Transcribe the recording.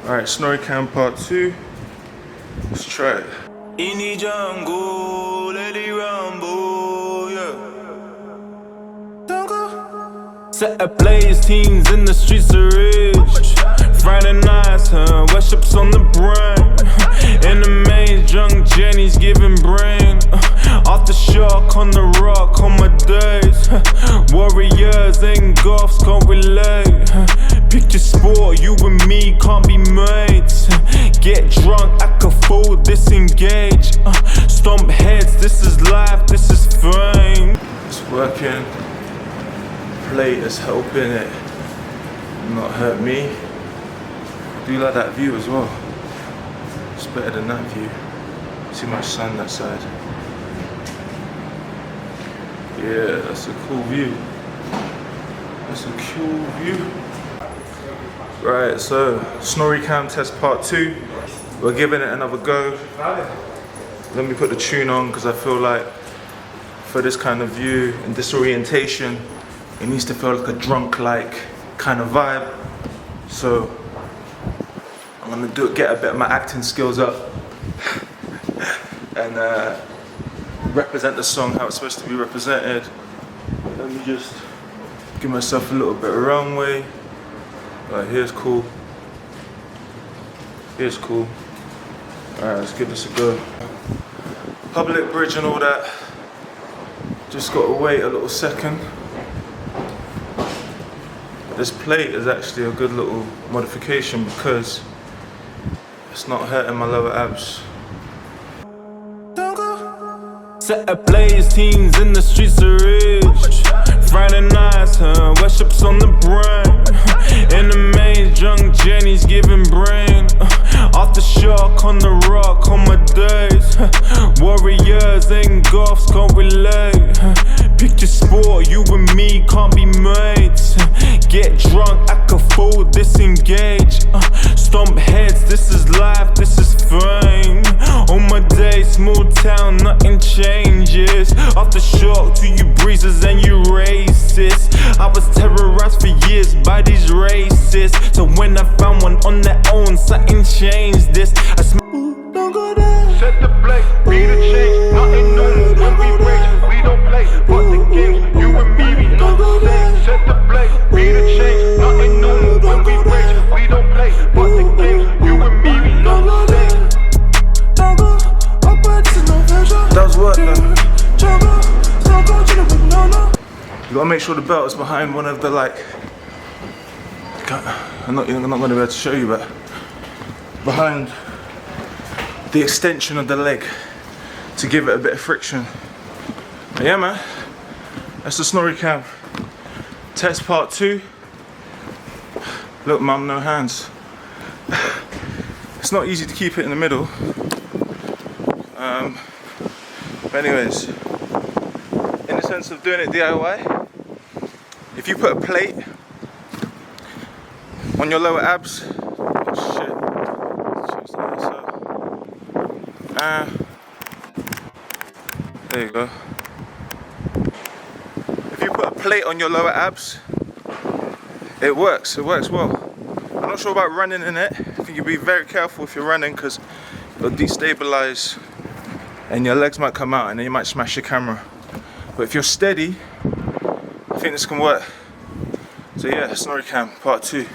Alright, Snorricam part 2. Let's try it. In the jungle, let it rumble, yeah. Set ablaze, teens in the streets are rich. Friday nights, worships on the brain. In the maze, drunk Jenny's giving brain. Aftershock on the rock on my days. Warriors and goths can't relate. Picture sport, you and me can't be mates. Get drunk, act a fool, disengage. Stomp heads, this is life, this is fame. It's working. Plate is helping it not hurt me. I do like that view as well. It's better than that view. Too much sun that side. Yeah, that's a cool view. That's a cool view. Right, so Snorricam test part 2. We're giving it another go. Let me put the tune on because I feel like for this kind of view and disorientation, it needs to feel like a drunk-like kind of vibe. So I'm gonna get a bit of my acting skills up and represent the song how it's supposed to be represented. Let me just give myself a little bit of runway. Right, here's cool. Here's cool. Alright, let's give this a go. Public bridge and all that. Just gotta wait a little second. This plate is actually a good little modification because it's not hurting my lower abs. Set ablaze, teens in the streets are rich. Friday nights, worships on the brain. In the maze, drunk Jenny's giving brain. Aftershock on the rock on my days. Warriors and goths can't relate. Picture sport, you and me can't be mates. Get drunk, act a fool, disengage. Stomp heads, this is life, this is fame. On my day, small town, nothing changes. Aftershock to you breezes and you racist. I was terrorized for years by these racists. So when I found one on their own, something changed this. Don't go there. Set the plate, be the change, nothing new. When we rage, we don't play, but the games, you and me, we not the same. Set the plate, be the change, nothing new. When we rage, we don't play, but the games, you and me, we not the same. That was work though. You gotta make sure the belt is behind one of the I'm not gonna be able to show you, but behind the extension of the leg to give it a bit of friction. But yeah man, that's the Snorricam test part 2. Look mum, no hands. It's not easy to keep it in the middle. But anyways, in the sense of doing it DIY, if you put a plate on your lower abs, oh shit, there you go. If you put a plate on your lower abs, it works well. I'm not sure about running in it. I think you'll be very careful if you're running because it'll destabilize and your legs might come out and then you might smash your camera. But if you're steady, I think this can work. So yeah, Snorricam part 2.